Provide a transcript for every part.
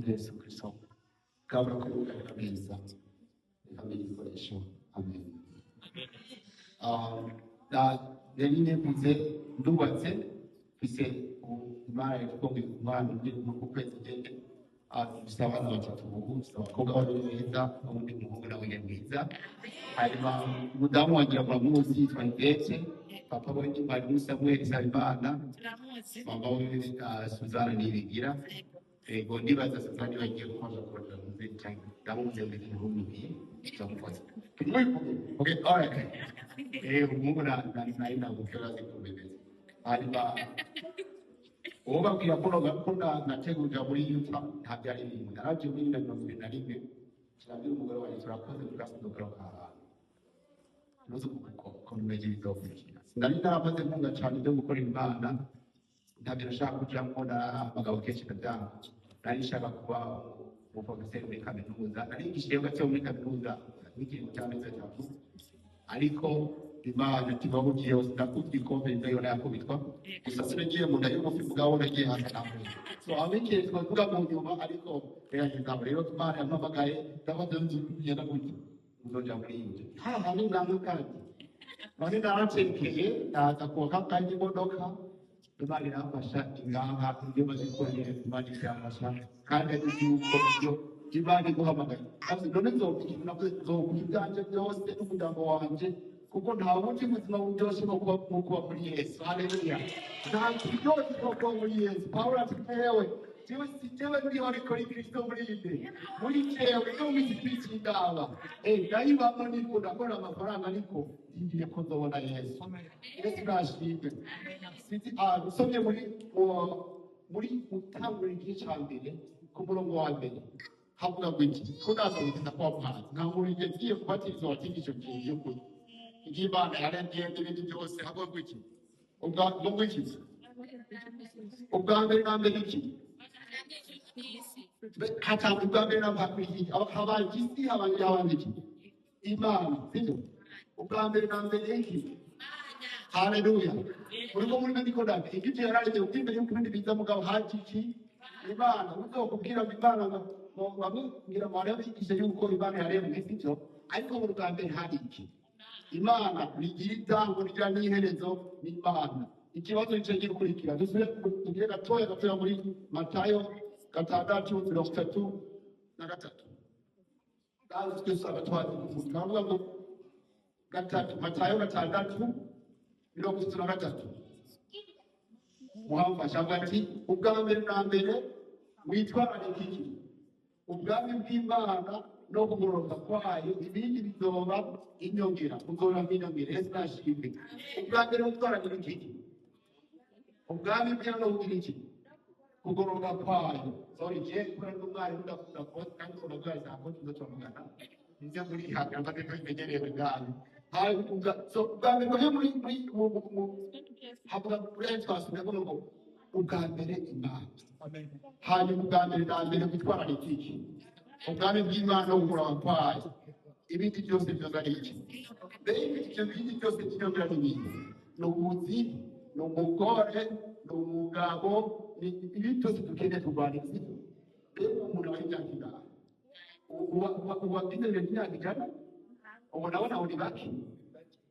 Yesu Kristo kabla kuruka kabisa kamili koresho amen na deline kuze ndubatse fise imana ikombe kumwana ndi mu president bisaba batatu abakobwa babiri beza n'undi muhungu nawe mwiza hanyuma umudamu wagira kwa munsi yitwa Ndetse papa we ni Samuel Sabimana mama we Suzanne Nibigira ego ndibaza Suzanne bagiye gufasha kurondera umuziki cyangwa ndamuze muri rumbi cyamufata okay all right umuhungu na gukora zikomeza hanyuma uba bwira ko gakunda nategurira muri YouTube ntabyari ibintu naravyo muri 2021 kirabira umugore wa turakoze tugasindukira nuzo ko meje bizofukira ndari narabaze nkunga cyane byo gukora imana ntabirashaka kujyamo na abagabo kenshi ndabyanga nari nshaka kuba umuprofeseri muri kaminuza nari ngishiye gato muri kaminuza n'ikintu cyameze cyane ariko imana tibabugiye ndakuti kombe ndayo yakubitwa gusa sinagiye mu ndayo mufi bwawo nagiye hasa namwe so abike twavuga mu nyuma ariko rero imana yampamagaye ndabaza nzugenda gutyo uzoja muri iyo hari namwe kandi none naratekeye ndaza kuwa kandi imodoka imana irafasha inganga ibyo bazikoreye imana irafasha kandi yuko ibyo imana iguhamagaye kandi none nzokubwanje byose n'umuryango wanje kuko nta wundi buzima buryoshye bwo kuba muri Yesu haleluya nta kiryoshye bwo kuba muri Yesu Pawulo ati jewe ndiho ariko Kristo muri jewe no mwisi ndaba ndayibamo niko ndakora amafaranga ariko ngiye ko nzobona Yesu Yesu nashimwe sinzi usomye muri utangura igice cya mbere ku murongo wa mbere havuga ngo iki ko nazoza kwa Pawulo nta muntu ngiye kubatizwa watingisho kintu kuri Imana yaremye ibindi byose havuga iki ubwa mbere na mbere iki hata ubwa mbere na mbere abagisi abandi iki Imana sibyo ubwa mbere na mbere iki haleluya uriko muri ndiko ndabe igice yararije ukimbere yuko ibindi biza mugabo haji iki Imana uzokubwira Imana ngo bamubwira Maria bigishe yuko Imana yaremye sibyo ariko mu bwa mbere hari iki Imana rigira itango rigira n'iherezo n'Imana ikibazo cyo gikurikira dusubire kugira gatoya muri Matayo 6:33 kandi twese twari kuvuga ngo Matayo 6:33 muhamfasha ati ubwa mbere na mbere witwararike iki ubwami bw'Imana no kugororoka kwayo ibindi bizoba inyongera kugorora nk'inyongera Yesu nashimwe ubwa mbere witwararike iki ubwami bw'Imana bugira iki kugororoka kwayo sorry je kurana n'umwari ndakunda kuba kandi kunagara ntabwo tuzocomugana nze muri hanga mbate kwimenyereye bwanyu so ubwa mbere muri havuga kuri twasubiye ngo ubwa mbere Imana hanyuma ubwa mbere na mbere witwararike iki ubwami bw'Imana n'ubugororoka kwayo ibindi byose byoza iki mbere ibyo bindi byose byiyongera n'ibindi ni ubuzi ni umugore ni umugabo ibi byose dukeneye kurwanya ibyo rero umuntu aba yajyana uwabyinere n'imyaka ijana ubu nabona uri bake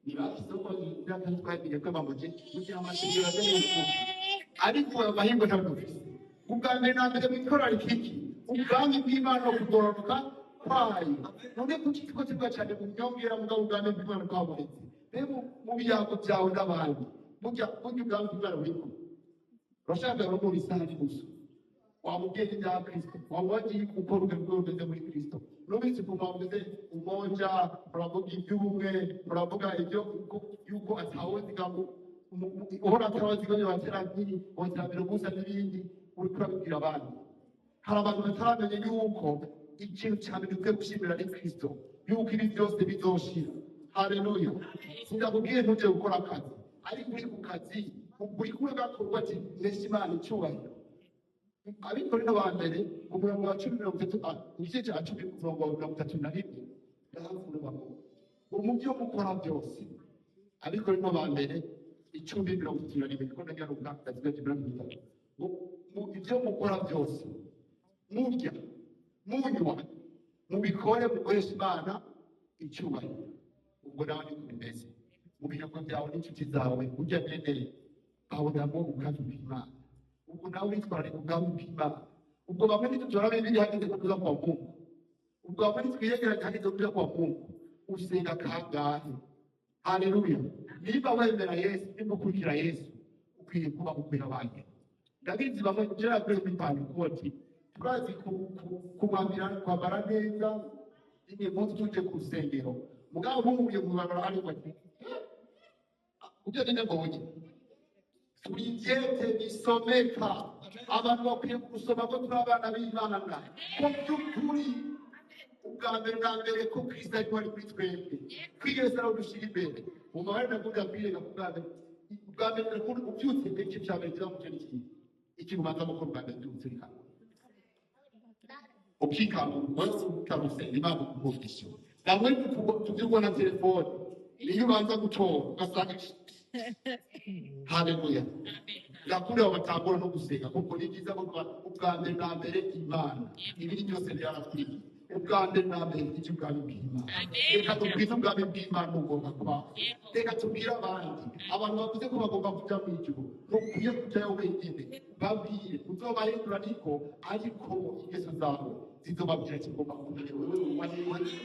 ni bake isoko n'imyaka twagiye kwamamaje kugira amashanyarazi y'ubukungu ariko amahirwe ntabwo dufite ubwa mbere na mbere witwararike iki ubwami bw'Imana no kugororoka kwayo none kuki tuba cyane mu myongera mugabo ubwami bw'Imana bwabonetse rero mu byago byawe n'abandi burya ubwami bw'Imana buriko urashaka no muri sahani gusa wamubwiye ibya Kristo wamubagiye gukora urugendo rugeze muri Kristo n'ubitse kumwambeze umoja uravuga iby'ubumwe uravuga ibyo yuko atawuzigamo uhora atawuzigamo bateranyiri wongerabira gusa n'ibindi uri kurabwira abandi hari abantu bataramenya yuko ikintu cyane dukwiye gushimira ari Kristo yuko ibi byose bizoshira haleluya sindakubwiye ntujye gukora akazi ariko uri ku kazi uri kure gakorwa ati nese Imana icyubahiro abikore no bambere umurongo wa 10:33 igice cya 10:31 ndahavuga mu byo mukora byose abikore no bambere 10:31 ko ndagira ubwaka ndaziga mu ibyo mukora byose murya munywa mubikore mukoresha Imana icyubahiro. Ubwo nawe niko bimeze mu binyobwa byawe n'inshuti zawe ujya ngendeye babonamo ubwami bw'Imana. Ubwo nawe witwararika ubwami bw'Imana. Ubwo bamwe nitujora bibiri hageze ko tuza kwa Mungu. Ubwo bamwe nitwiyegeranya hageze ko tuza kwa Mungu. Usenga kangahe? Haleluya. Niba wemera Yesu, niba ukurikira Yesu, ukwiye kuba ukwira abandi. Ndabizi bamwe kugera kuri Pentekote turazi kwambara neza imwe munsi tuje ku rusengero mugabo bumuye mu barabara ari bati ujye nende ngoye turijete bisomeka abantu bakwiye gusoma ko turi abana b'Imana ko by'ukuri ubwa mbere ko Kristo ari kuri twebwe kwigeza aho dushira imbere mu mabare ndavuga kwirega ubwa mbere ko ubyutse igice cya mbere cyangwa ikintu ubanza gukora ubwa mbere byutse rikana ukikanga umunsi ukamusenga Imana ukumugisha bamwe tubyirwa na telefone niyo ubanza gutora ugasanga haleluya yakuriwe batangura no gusenga kuko ni byiza ko ubwa mbere Imana ibiri byose byaratwika ubwa mbere icyo ubwami bw'Imana. Reka tubwire ubwami bw'Imana ugomba kuba. Reka tubwire abantu bavuze ko bagomba kujya mu ijuru ntukwiye kujyayo wenyine babwire uzobahindura ariko ingeso zawe zizobabwira kigomba kumenya wewe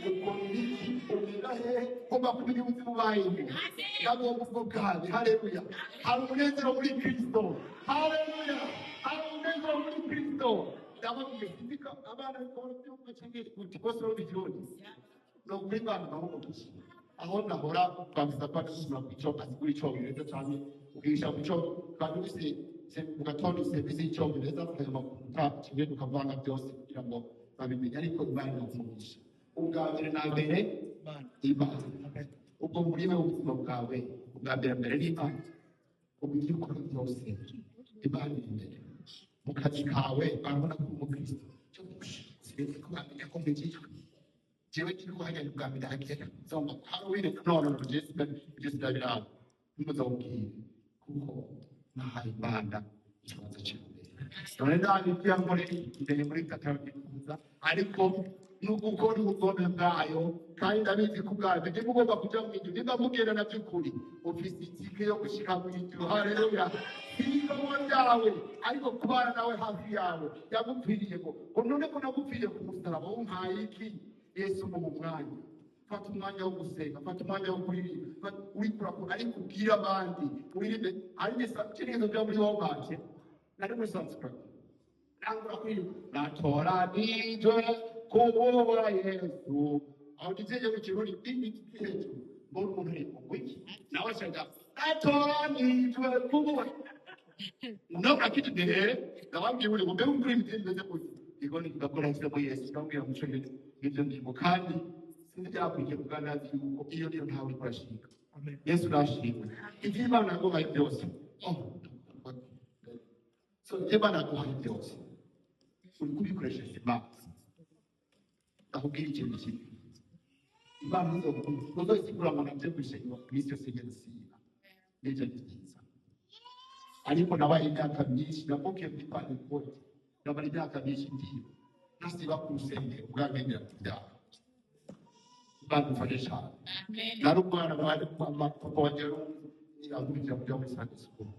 ukora iki ugenda hehe ugomba kumenya ubuzima ubayemo ngabwo ubwo bwami. Haleluya. Hari umunezero muri Kristo. Haleluya. Hari umunezero muri Kristo. Ndababwiye ndika abana bakora byumva cyangwa kuti bose babijoni no kuri bana baho gusa aho nahora bamsapa n'ubuzima bw'icyo kuri cyo bireza cyane ugisha mu cyo kandi se mu gatondo service y'icyo bireza kugeza ku top kimwe tukavanga byose kugira ngo babimenye ariko Imana imugisha ubwa mbere na mbere Imana. Ubwo muri we ubuzima bwawe ubwa mbere n'Imana uburyo ukora byose Imana imbere mu kazi kawe barabona ko umukristo cyo sibetse ko bamenya ko mbigishwe jewe kiri kuhanya ubwa mbere agenda zomba hari wine none just dabira muzawubwira kuko nahaye Imana ikibanza cyawe none ndani byangore ndene muri katarabiza ariko n'ugukora ubugome bwayo kandi ndabizi ko bwawe ndi mugomba kujya mu ijuru niba mugenda na by'ukuri ofisi itike yo gushika mu ijuru. Haleluya. Ibikorwa byawe ariko kubana nawe hafi yawe yagupfiriye ngo none ko nagupfiriye ku musaraba umpaye iki Yesu mu mwanya. Fata umwanya wo gusenga, fata umwanya wo kuririmba, urikura ko ariko ubwira abandi uririmbe ari ngeso byo muri wowe banje nari muri sanskrit nangura kuririmba natoranijwe kuboha Yesu aho ndizeye mu kirori n'igitekerezo mbona umuntu ari wiki nawe ashaka natoranijwe kuboha unaona kitu ndehere ndababwiye uri mbe umuri mtendeze ko iko ni gakora cyangwa Yesu ndabwira mushenge ibyo ndimo kandi sinzakwiye kuganira yuko iyo niyo ntawe kurashika. Yesu nashimwe ibyo Imana yaguhaye byose so Imana yaguhaye byose uri kubikoresha Imana ahubwira ikintu kimwe Imana uzoyisigura ngo nabyo kwishima Kristo segensiba n'icyo giza ariko nabaye imyaka myinshi navukiye muri Pentekote nabaye imyaka myinshi ndiyo nasiba kusenge ubwamenyera kubyaha badufashe cyane nari umwana bari kwongera yagurira kujya muri Sunday school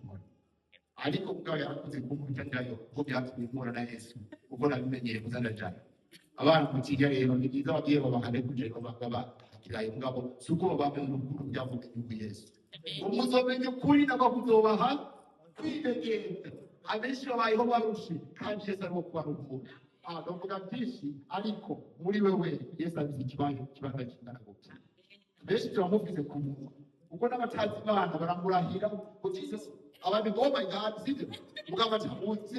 ariko ubwawe yarakoze kumurya njyayo ubwo byatumye mpura na Yesu ubwo nabimenyeye kuzana cyane abana mu Kigali rero ni byiza ababyeyi babahane kujya bakabakirayo ngabo suko babamenye ukuri byavuga inyungu Yesu umuzomenya ukuri n'abakuzobaha kwidegembya abenshi babayeho barushe kandi Yesu arimo kubaruhura. Ndavuga byinshi ariko muri wewe Yesu abizi ikibanza kingana gutya benshi turamuvuze ku munwa kuko n'abatazi Imana baramurahira ko Jesus abandi ngo my God sibyo mugabo atamuzi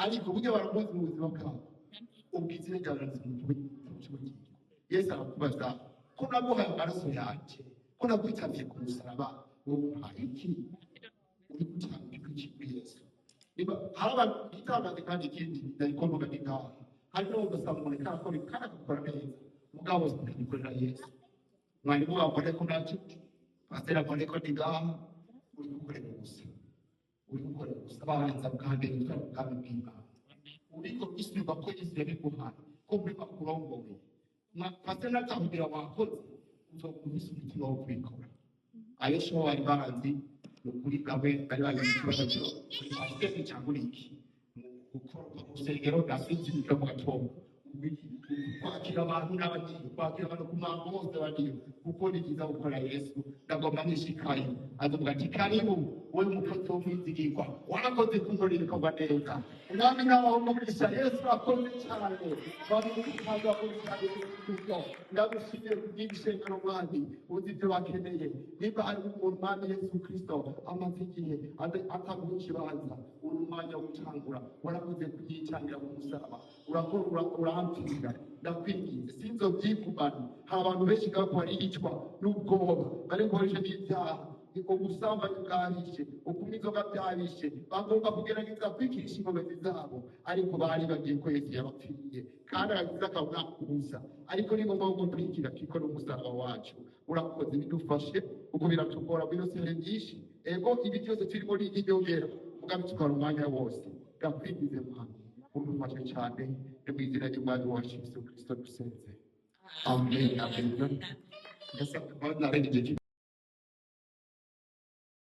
ariko buryo baramuzi mu buzima bwabo ubwizire bw'abantu Yesu arakubaza ko naguhaye amaraso yanjye ko nagwitabye ku musaraba wowe iki uri gutanga iki Yesu niba haba itangaje kandi ikindi ndiko mvuga ni ngaho hano ugasanga kana gukora neza mugabo zikorera Yesu mwari mubabone ko nacyo pastor abone ko ngaho uri gukorera gusa abanza kandi kandi bw'Imana uriko isubirwa ko Yesu yabiguhaye ko mbiba kurongoye pase natambira wakoze uzokubisa umutima wo kwikora ayo sho wari baranzi nukuri gawe bari bayikibazo cyo afite cyangwa iki gukora urusengero gasinzi cyo mu gatondo kwakira abantu n'abagiye kwakira abantu ku mango bose bagiye gukora ibyiza gukora Yesu ndagomba nishikaye avuga ati karibu wowe umukozi w'umwizigirwa warakoze kunkorera ibikorwa neza umwami n'abaho umugisha Yesu akoze cyane bari gukaza kuri cyane kuko ndagushimiye kubw'ibishengero mwami uzi ibyo bakeneye niba ari umuntu mwami Yesu Kristo amaze igihe ataguha ikibanza uri umwanya wo gutangura warakoze kuyicangira ku musaraba urakora urampfira ndakwinginze sinzo byivugana hari abantu benshi gako baricwa n'ubwoba bari guhoresha n'ibyaha niko gusambanya bwahishe ukunywa inzoga byabishe bagomba kugerageza kwikirisha inkomezi zabo ariko bari bagiye ko Yesu yabapfiriye kandi aragize akabona kubuza ariko ni ngombwa gukurikira kiko n'umusaraba wacu urakoze bidufashe ubwo biratugora binosere byinshi ego ibi byose turimo n'ibyongera mugabe tukara umwanya wose ndakwingize mwana udufashe cyane mu izina ry'umwami wacu Yesu Kristo dusenze amen amen.